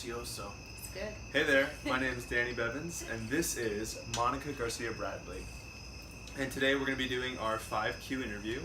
delicioso. It's good. Hey there, my name is Danny Bevins, and this is Monica Garcia Bradley. And today we're going to be doing our 5Q interview,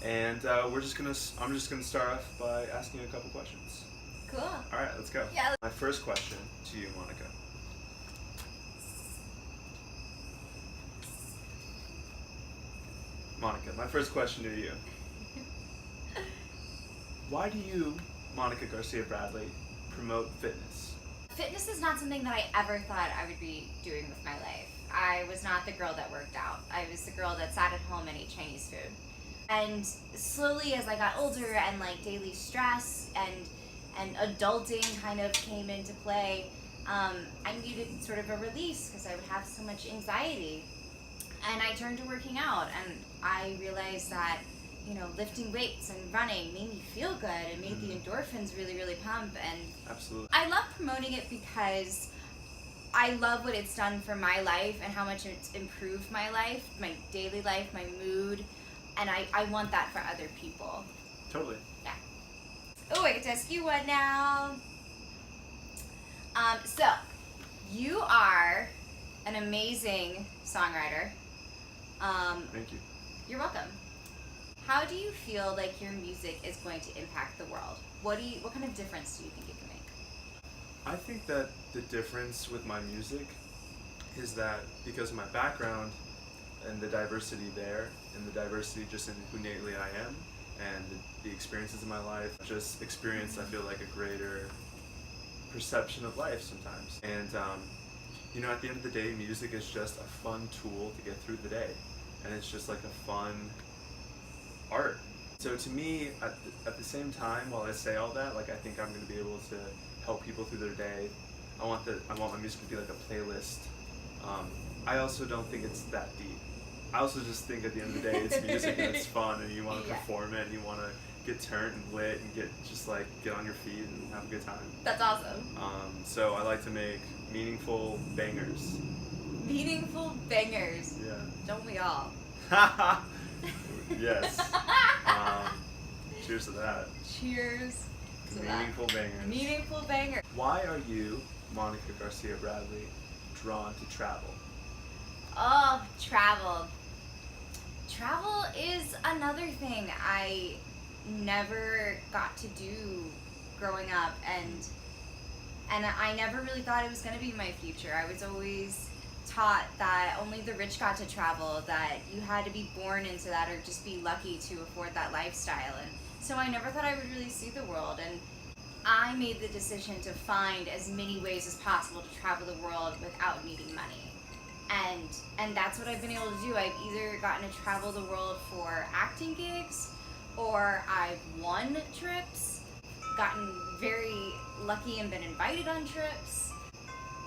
and I'm just gonna start off by asking you a couple questions. Cool. All right, let's go. Yeah. My first question to you, Monica. Monica, my first question to you. Why do you, Monica Garcia Bradley, promote fitness? Fitness is not something that I ever thought I would be doing with my life. I was not the girl that worked out. I was the girl that sat at home and ate Chinese food. And slowly as I got older and like daily stress and adulting kind of came into play, I needed sort of a release because I would have so much anxiety. And I turned to working out, and I realized that, you know, lifting weights and running made me feel good. It made the endorphins really, really pump. And Absolutely. I love promoting it because I love what it's done for my life and how much it's improved my life, my daily life, my mood, and I want that for other people. Totally. Yeah. Oh, I get to ask you one now. So, you are an amazing songwriter. Thank you. You're welcome. How do you feel like your music is going to impact the world? What kind of difference do you think it can make? I think that the difference with my music is that because of my background and the diversity there, and the diversity just in who innately I am, and the experiences in my life, just experience, I feel like, a greater perception of life sometimes. And you know, at the end of the day, music is just a fun tool to get through the day, and it's just like a fun art. So to me, at the same time, while I say all that, like, I think I'm going to be able to help people through their day. I want my music to be like a playlist. I also don't think it's that deep. I also just think at the end of the day, it's music and it's fun, and you want to perform it, and you want to get turned and lit and get on your feet and have a good time. That's awesome. So I like to make meaningful bangers. Meaningful bangers. Yeah. Don't we all? Yes. Cheers to that. Cheers to Meaningful that. bangers. Meaningful banger. Why are you, Monica Garcia Bradley, drawn to travel? Oh, travel. Travel is another thing I never got to do growing up, and I never really thought it was going to be my future. I was always taught that only the rich got to travel, that you had to be born into that or just be lucky to afford that lifestyle. And so I never thought I would really see the world, and I made the decision to find as many ways as possible to travel the world without needing money. And that's what I've been able to do. I've either gotten to travel the world for acting gigs, or I've won trips, gotten very lucky and been invited on trips.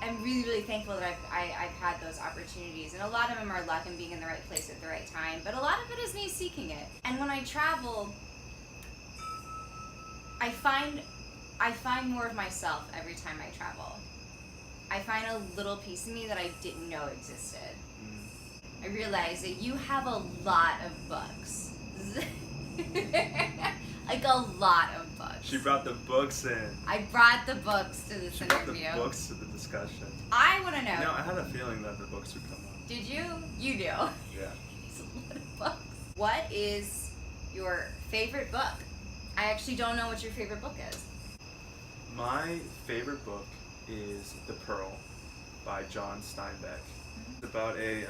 I'm really, really thankful that I've had those opportunities. And a lot of them are luck and being in the right place at the right time. But a lot of it is me seeking it. And when I travel, I find more of myself every time I travel. I find a little piece of me that I didn't know existed. I realize that you have a lot of books. Like a lot of books. She brought the books in. I brought the books to this She interview. brought the books to the discussion. I want to know. No, I had a feeling that the books would come up. Did you? You do. Yeah. It's a lot of books. What is your favorite book? I actually don't know what your favorite book is. My favorite book is The Pearl by John Steinbeck. It's about a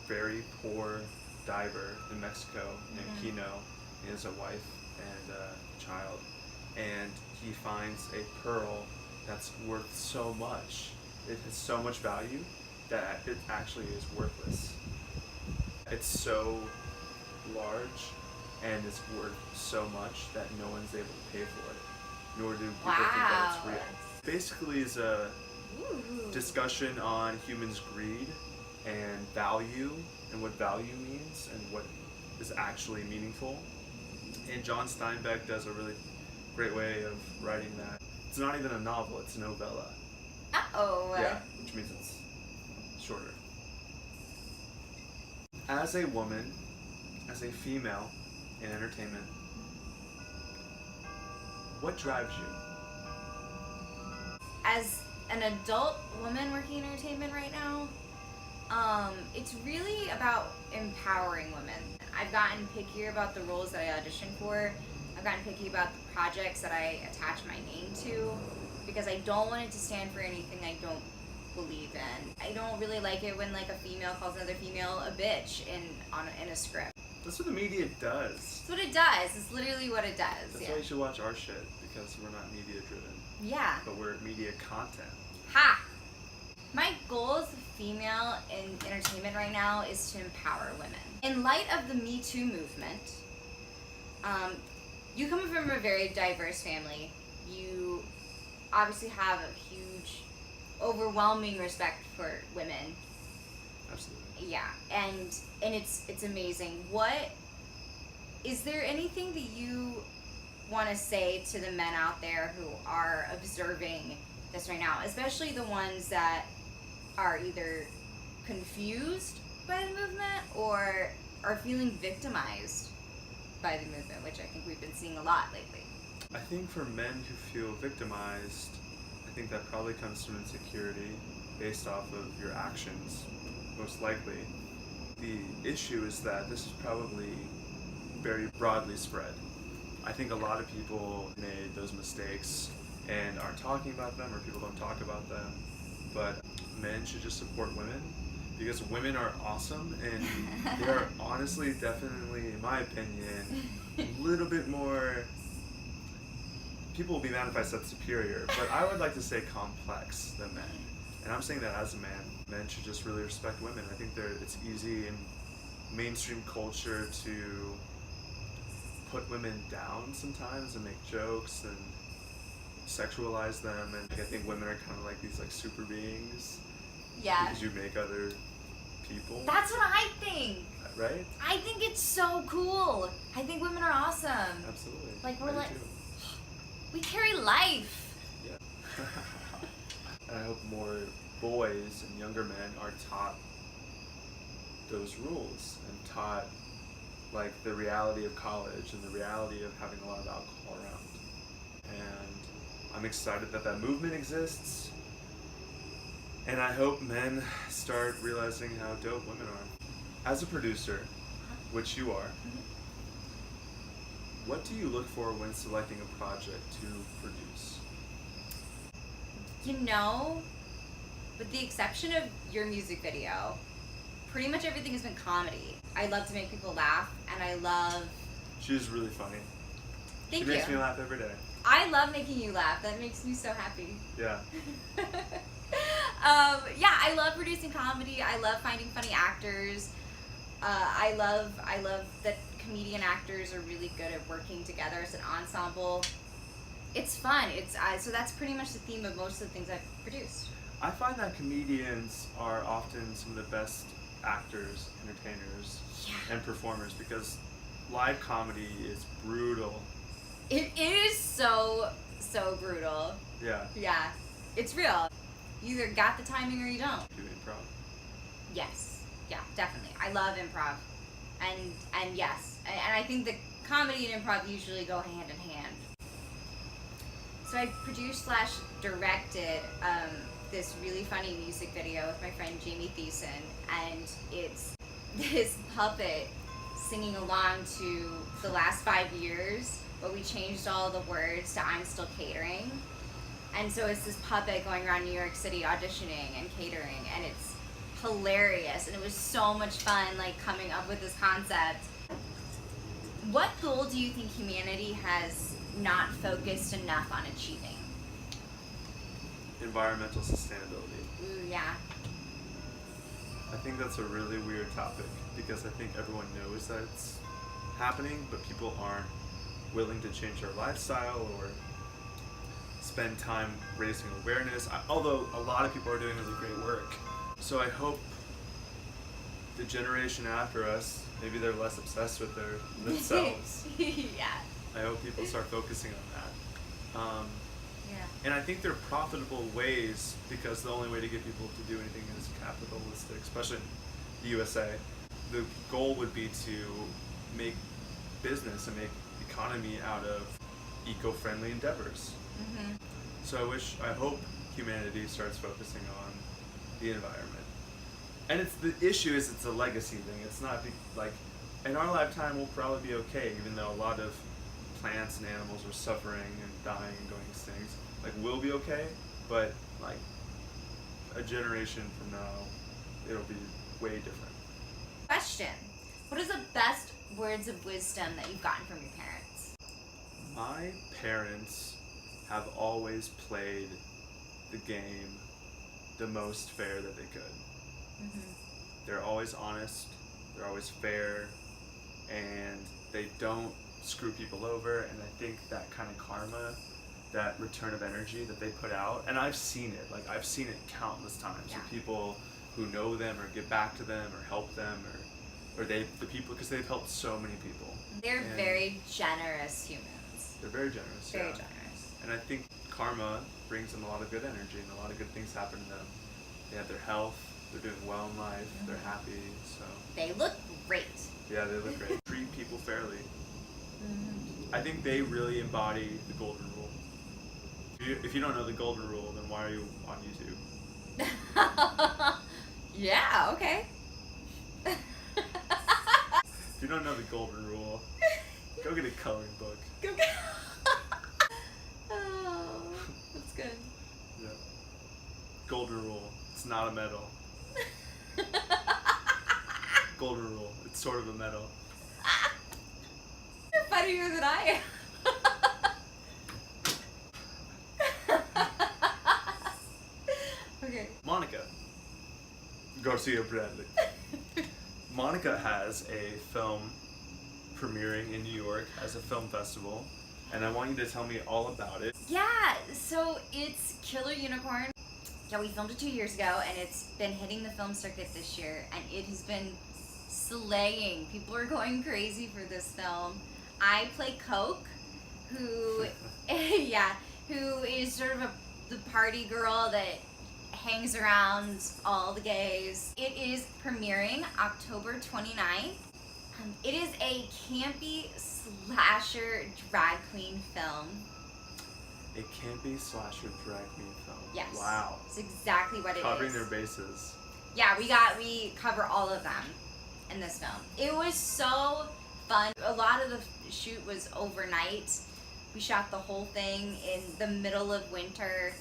very poor diver in Mexico named Kino. He has a wife and a child, and he finds a pearl that's worth so much. It has so much value that it actually is worthless. It's so large and it's worth so much that no one's able to pay for it, nor do people think that it's real. Basically, it's a discussion on humans' greed and value, and what value means and what is actually meaningful. And John Steinbeck does a really great way of writing that. It's not even a novel, it's a novella. Uh-oh. Yeah, which means it's shorter. As a woman, as a female in entertainment, what drives you? as an adult woman working in entertainment right now, it's really about empowering women. I've gotten pickier about the roles that I audition for. I've gotten picky about the projects that I attach my name to, because I don't want it to stand for anything I don't believe in. I don't really like it when like a female calls another female a bitch in a script. That's what the media does. That's what it does. It's literally what it does. That's why you should watch our shit, because we're not media driven. Yeah. But we're media content. Ha! My goal as a female in entertainment right now is to empower women. In light of the Me Too movement, you come from a very diverse family. You obviously have a huge, overwhelming respect for women. Absolutely. Yeah, and it's amazing. What is there anything that you want to say to the men out there who are observing this right now, especially the ones that are either confused by the movement or are feeling victimized by the movement, which I think we've been seeing a lot lately? I think for men who feel victimized, I think that probably comes from insecurity based off of your actions, most likely. The issue is that this is probably very broadly spread. I think a lot of people made those mistakes and aren't talking about them, or people don't talk about them. But men should just support women, because women are awesome, and they are honestly, definitely, in my opinion, a little bit more, people will be mad if I said superior, but I would like to say complex than men. And I'm saying that as a man. Men should just really respect women. I think it's easy in mainstream culture to put women down sometimes and make jokes and sexualize them, and I think women are kind of like these like super beings. Yeah. Because you make other people. That's what I think. Right? I think it's so cool. I think women are awesome. Absolutely. Like we're I do like, too. we carry life. Yeah. And I hope more boys and younger men are taught those rules and taught like the reality of college and the reality of having a lot of alcohol around. And I'm excited that that movement exists, and I hope men start realizing how dope women are. As a producer, which you are, what do you look for when selecting a project to produce? You know, with the exception of your music video, pretty much everything has been comedy. I love to make people laugh, and I love... She's really funny. Thank you. She makes me laugh every day. I love making you laugh. That makes me so happy. Yeah. Yeah, I love producing comedy. I love finding funny actors. I love that comedian actors are really good at working together as an ensemble. It's fun. So that's pretty much the theme of most of the things I've produced. I find that comedians are often some of the best actors, entertainers, and performers, because live comedy is brutal. It is so brutal. Yeah. Yeah, it's real. You either got the timing or you don't. Do improv. Yes. Yeah, definitely. I love improv. And yes. And I think the comedy and improv usually go hand in hand. So I produced / directed this really funny music video with my friend Jamie Thiessen, and it's this puppet singing along to The Last 5 Years, but we changed all the words to I'm Still Catering. And so it's this puppet going around New York City auditioning and catering, and it's hilarious, and it was so much fun like coming up with this concept. What goal do you think humanity has not focused enough on achieving? Environmental sustainability. Ooh, yeah. I think that's a really weird topic, because I think everyone knows that it's happening, but people aren't willing to change their lifestyle or spend time raising awareness, although a lot of people are doing really great work. So I hope the generation after us, maybe they're less obsessed with themselves. Yeah. I hope people start focusing on that. Yeah. And I think they're profitable ways, because the only way to get people to do anything is capitalistic, especially in the USA. The goal would be to make business and make economy out of eco-friendly endeavors. Mm-hmm. So I hope humanity starts focusing on the environment. And the issue is it's a legacy thing. It's not like in our lifetime we'll probably be okay, even though a lot of plants and animals are suffering and dying and going extinct. Like we'll be okay, but like a generation from now, it'll be way different. Question: what is the best words of wisdom that you've gotten from your parents? My parents have always played the game the most fair that they could. Mm-hmm. They're always honest, they're always fair, and they don't screw people over. And I think that kind of karma, that return of energy that they put out, and I've seen it. Like I've seen it countless times with people who know them or give back to them or help them or the people, because they've helped so many people. They're very generous humans. They're very generous. Very generous. And I think karma brings them a lot of good energy, and a lot of good things happen to them. They have their health, they're doing well in life, they're happy, so. They look great. Yeah, they look great. Treat people fairly. I think they really embody the golden rule. If you don't know the golden rule, then why are you on YouTube? Yeah, okay. If you don't know the golden rule, go get a coloring book. Oh, that's good. Yeah. Golden rule. It's not a medal. Golden rule. It's sort of a medal. You're funnier than I am. Okay. Monica Garcia Bradley. Monica has a film premiering in New York as a film festival, and I want you to tell me all about it. Yeah, so it's Killer Unicorn. Yeah, we filmed it 2 years ago, and it's been hitting the film circuit this year, and it has been slaying. People are going crazy for this film. I play Coke, who, who is sort of the party girl that hangs around all the gays. It is premiering October 29th. It is a campy slasher drag queen film. A campy slasher drag queen film. Yes. Wow. It's exactly what it is. Covering their bases. Yeah, we cover all of them in this film. It was so fun. A lot of the shoot was overnight. We shot the whole thing in the middle of winter.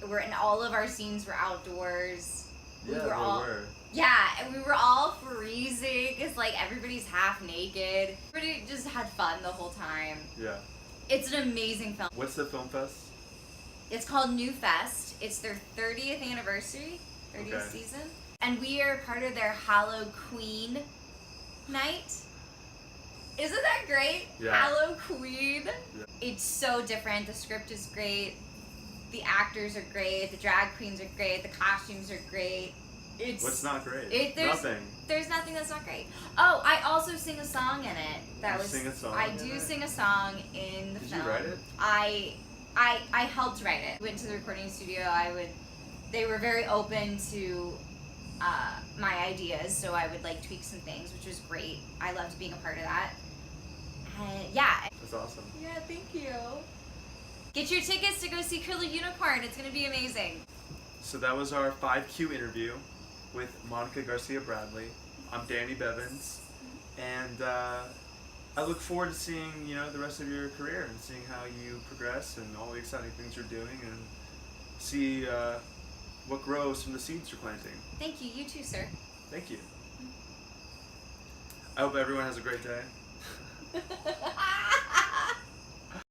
And all of our scenes were outdoors. Yeah, they were. Yeah, and we were all freezing because like everybody's half naked. Everybody just had fun the whole time. Yeah. It's an amazing film. What's the film fest? It's called New Fest. It's their 30th anniversary, 30th season. And we are part of their Hallow Queen night. Isn't that great? Yeah. Hallow Queen. Yeah. It's so different. The script is great. The actors are great. The drag queens are great. The costumes are great. What's not great? Nothing. There's nothing that's not great. Oh, I also sing a song in it. Sing a song I do sing a song in the film. Did you write it? I helped write it. Went to the recording studio. They were very open to my ideas, so I would like tweak some things, which was great. I loved being a part of that. Yeah. That's awesome. Yeah, thank you. Get your tickets to go see Killer Unicorn. It's gonna be amazing. So that was our 5Q interview with Monica Garcia Bradley. I'm Danny Bevins, and I look forward to seeing the rest of your career and seeing how you progress and all the exciting things you're doing, and see what grows from the seeds you're planting. Thank you. You too, sir. Thank you. I hope everyone has a great day.